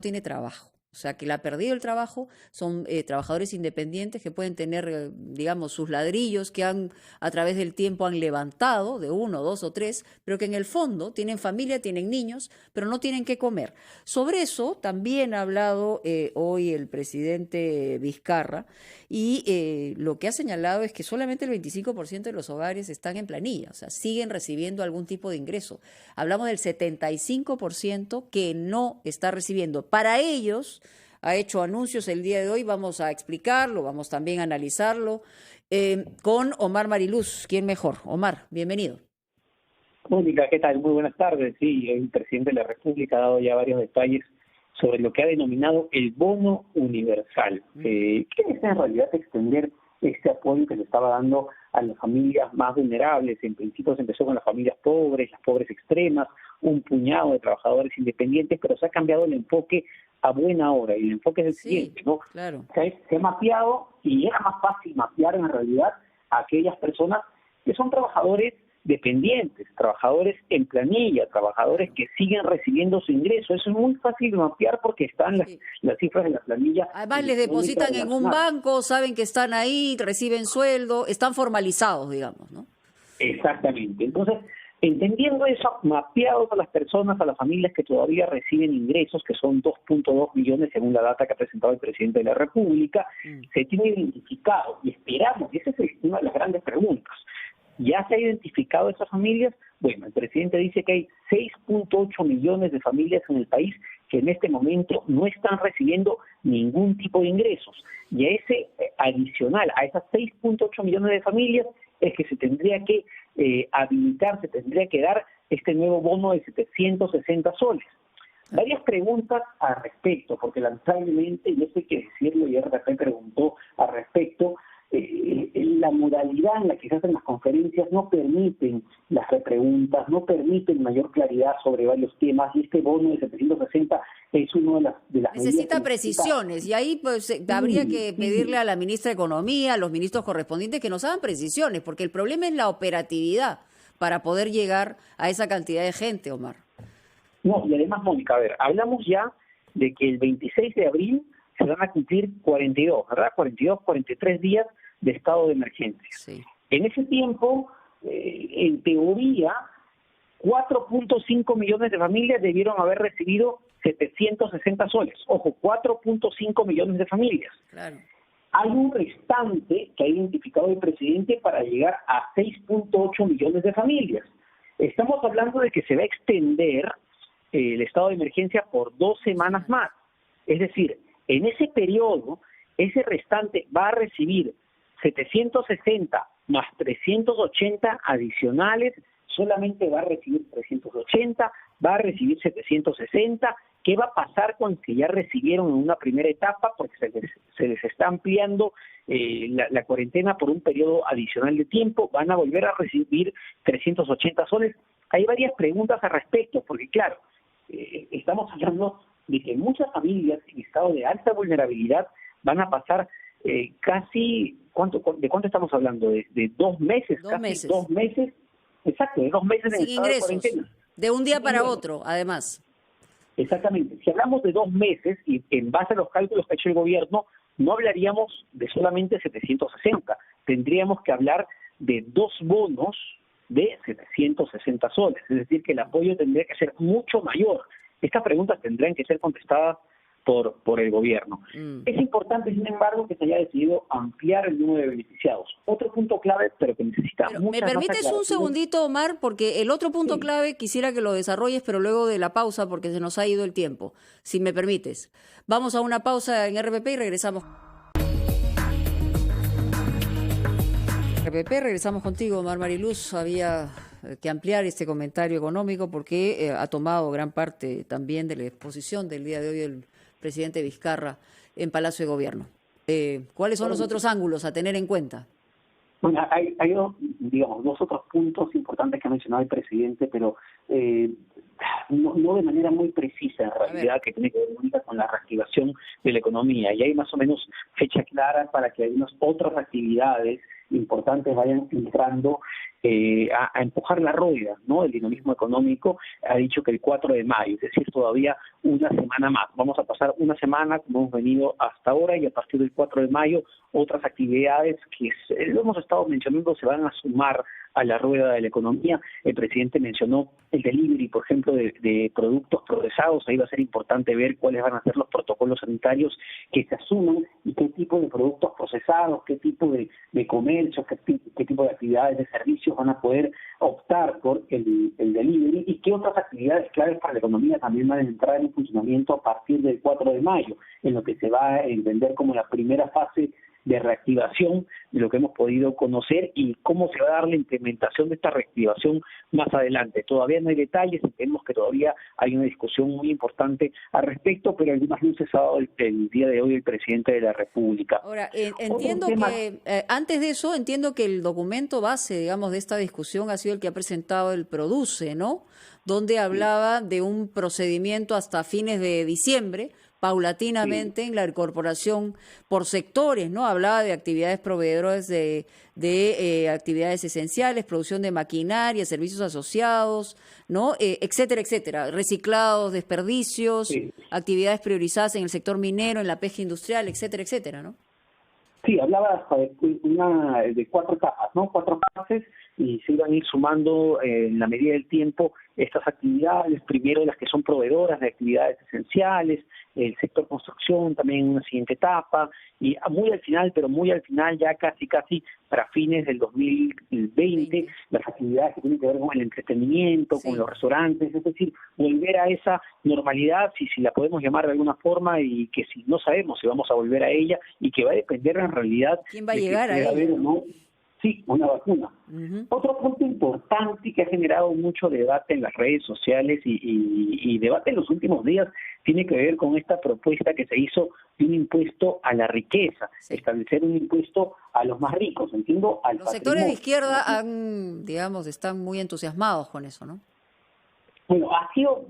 tiene trabajo. O sea, que le ha perdido el trabajo, son trabajadores independientes que pueden tener, digamos, sus ladrillos que a través del tiempo han levantado, de uno, dos o tres, pero que en el fondo tienen familia, tienen niños, pero no tienen qué comer. Sobre eso también ha hablado hoy el presidente Vizcarra y lo que ha señalado es que solamente el 25% de los hogares están en planilla, o sea, siguen recibiendo algún tipo de ingreso. Hablamos del 75% que no está recibiendo. Para ellos, ha hecho anuncios el día de hoy, vamos a explicarlo, vamos también a analizarlo con Omar Mariluz. ¿Quién mejor? Omar, bienvenido. Mónica, ¿qué tal? Muy buenas tardes. Sí, el presidente de la República ha dado ya varios detalles sobre lo que ha denominado el bono universal. ¿Qué es en realidad extender este apoyo que se estaba dando a las familias más vulnerables? En principio se empezó con las familias pobres, las pobres extremas, un puñado de trabajadores independientes, pero se ha cambiado el enfoque a buena hora, y el enfoque es el siguiente, ¿no? Claro. Se ha mapeado, y era más fácil mapear en realidad a aquellas personas que son trabajadores dependientes, trabajadores en planilla, trabajadores que siguen recibiendo su ingreso. Eso es muy fácil de mapear porque están las cifras de la planilla. Además les depositan en un banco, saben que están ahí, reciben sueldo, están formalizados, digamos, ¿no? Exactamente. Entonces, entendiendo eso, mapeados a las personas, a las familias que todavía reciben ingresos, que son 2.2 millones según la data que ha presentado el presidente de la República, se tiene identificado y esperamos, y esa es una de las grandes preguntas. ¿Ya se ha identificado esas familias? Bueno, el presidente dice que hay 6.8 millones de familias en el país que en este momento no están recibiendo ningún tipo de ingresos. Y a ese adicional, a esas 6.8 millones de familias, es que se tendría que habilitar, se tendría que dar este nuevo bono de 760 soles. Varias preguntas al respecto, porque lamentablemente, y eso hay que decirlo, y RP preguntó al respecto, la modalidad en la que se hacen las conferencias no permiten las repreguntas, no permiten mayor claridad sobre varios temas, y este bono de 760 es uno de las necesita precisiones, y ahí pues habría que pedirle a la ministra de Economía, a los ministros correspondientes que nos hagan precisiones, porque el problema es la operatividad para poder llegar a esa cantidad de gente, Omar. No, y además, Mónica, a ver, hablamos ya de que el 26 de abril se van a cumplir 42, ¿verdad? 42, 43 días de estado de emergencia. Sí. En ese tiempo, en teoría, 4.5 millones de familias debieron haber recibido 760 soles. Ojo, 4.5 millones de familias. Claro. Hay un restante que ha identificado el presidente para llegar a 6.8 millones de familias. Estamos hablando de que se va a extender el estado de emergencia por 2 semanas más. Es decir, en ese periodo, ese restante va a recibir 760 más 380 adicionales, solamente va a recibir 380, va a recibir 760. ¿Qué va a pasar con los que ya recibieron en una primera etapa? Porque se les está ampliando la cuarentena por un periodo adicional de tiempo, van a volver a recibir 380 soles. Hay varias preguntas al respecto, porque claro, estamos hablando de que muchas familias en estado de alta vulnerabilidad van a pasar casi, ¿de cuánto estamos hablando? ¿De 2 meses? Dos casi meses. 2 meses, exacto, de 2 meses en Sin estado ingresos, de cuarentena. de un día Sin para ingresos. otro, además. Exactamente. Si hablamos de 2 meses, y en base a los cálculos que ha hecho el gobierno, no hablaríamos de solamente 760. Tendríamos que hablar de 2 bonos de 760 soles. Es decir, que el apoyo tendría que ser mucho mayor. Estas preguntas tendrán que ser contestadas por el gobierno. Es importante, sin embargo, que se haya decidido ampliar el número de beneficiados. Otro punto clave, pero que necesita Pero, muchas ¿me permites más un aclaraciones? segundito, Omar? Porque el otro punto Sí. clave quisiera que lo desarrolles, pero luego de la pausa, porque se nos ha ido el tiempo, si me permites. Vamos a una pausa en RPP y regresamos. RPP, regresamos contigo, Omar Mariluz. Había que ampliar este comentario económico porque ha tomado gran parte también de la exposición del día de hoy el presidente Vizcarra en Palacio de Gobierno. ¿Cuáles son los otros ángulos a tener en cuenta? Bueno, hay dos otros puntos importantes que ha mencionado el presidente, pero no de manera muy precisa en realidad, que tiene que ver única con la reactivación de la economía. Y hay más o menos fecha clara para que algunas otras actividades importantes vayan entrando a empujar la rueda, ¿no? El dinamismo económico ha dicho que el 4 de mayo, es decir, todavía una semana más. Vamos a pasar una semana como hemos venido hasta ahora y a partir del 4 de mayo otras actividades que lo hemos estado mencionando se van a sumar a la rueda de la economía. El presidente mencionó el delivery, por ejemplo, de productos procesados. Ahí va a ser importante ver cuáles van a ser los protocolos sanitarios que se asuman y qué tipo de productos procesados, qué tipo de comercio, qué tipo de actividades de servicios van a poder optar por el delivery y qué otras actividades claves para la economía también van a entrar en funcionamiento a partir del 4 de mayo, en lo que se va a entender como la primera fase de reactivación de lo que hemos podido conocer y cómo se va a dar la implementación de esta reactivación más adelante. Todavía no hay detalles, entendemos que todavía hay una discusión muy importante al respecto, pero algunas luces ha dado el día de hoy el presidente de la República. Ahora, entiendo que, antes de eso, entiendo que el documento base, digamos, de esta discusión ha sido el que ha presentado el PRODUCE, ¿no? Donde hablaba de un procedimiento hasta fines de diciembre, paulatinamente en la incorporación por sectores, ¿no? Hablaba de actividades proveedoras de actividades esenciales, producción de maquinaria, servicios asociados, ¿no? Etcétera, etcétera, reciclados, desperdicios, actividades priorizadas en el sector minero, en la pesca industrial, etcétera, etcétera, ¿no? Sí, hablaba hasta de 4 etapas, ¿no? 4 fases y se iban a ir sumando en la medida del tiempo estas actividades, primero las que son proveedoras de actividades esenciales, el sector construcción también en una siguiente etapa, y muy al final, pero muy al final, ya casi para fines del 2020, las actividades que tienen que ver con el entretenimiento, con los restaurantes, es decir, volver a esa normalidad, si la podemos llamar de alguna forma, y que si no sabemos si vamos a volver a ella, y que va a depender en realidad ¿quién va a llegar a ella? ¿O no? Sí, una vacuna. Otro punto importante que ha generado mucho debate en las redes sociales y debate en los últimos días tiene que ver con esta propuesta que se hizo de un impuesto a la riqueza, establecer un impuesto a los más ricos, entiendo, al Los sectores de izquierda están muy entusiasmados con eso, ¿no? Bueno, yo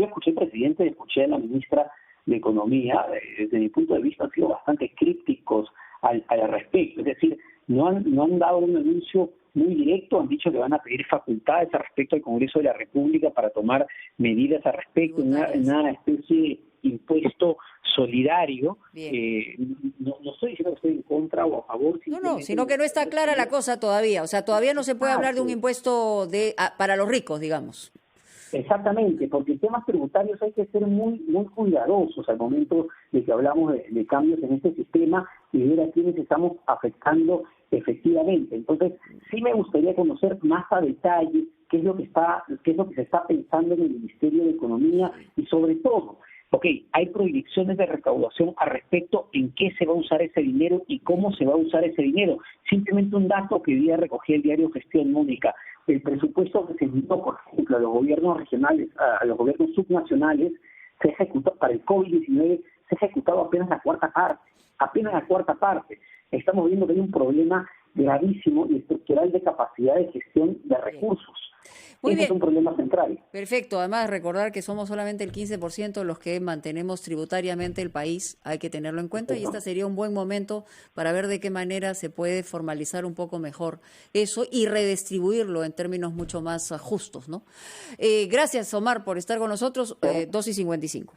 escuché al presidente, escuché a la ministra de Economía, desde mi punto de vista han sido bastante crípticos al respecto, es decir, no han dado un anuncio muy directo, han dicho que van a pedir facultades al respecto al Congreso de la República para tomar medidas al respecto, una especie de impuesto solidario. No estoy diciendo que estoy en contra o a favor. No, sino que no está clara la cosa todavía, o sea, todavía no se puede hablar de un impuesto para los ricos, digamos. Exactamente, porque en temas tributarios hay que ser muy cuidadosos al momento de que hablamos de cambios en este sistema y ver a quiénes estamos afectando efectivamente. Entonces, sí me gustaría conocer más a detalle qué es lo que se está pensando en el Ministerio de Economía y sobre todo, hay proyecciones de recaudación al respecto en qué se va a usar ese dinero y cómo se va a usar ese dinero. Simplemente un dato que hoy día recogí el diario Gestión, Mónica. El presupuesto que se envió, por ejemplo, a los gobiernos regionales, a los gobiernos subnacionales, se ejecutó para el COVID-19, se ha ejecutado apenas la cuarta parte. Estamos viendo que hay un problema gravísimo y estructural de capacidad de gestión de recursos. Muy bien. Es un problema central. Perfecto. Además, recordar que somos solamente el 15% los que mantenemos tributariamente el país. Hay que tenerlo en cuenta y este sería un buen momento para ver de qué manera se puede formalizar un poco mejor eso y redistribuirlo en términos mucho más justos, ¿no? Gracias, Omar, por estar con nosotros. 2:55.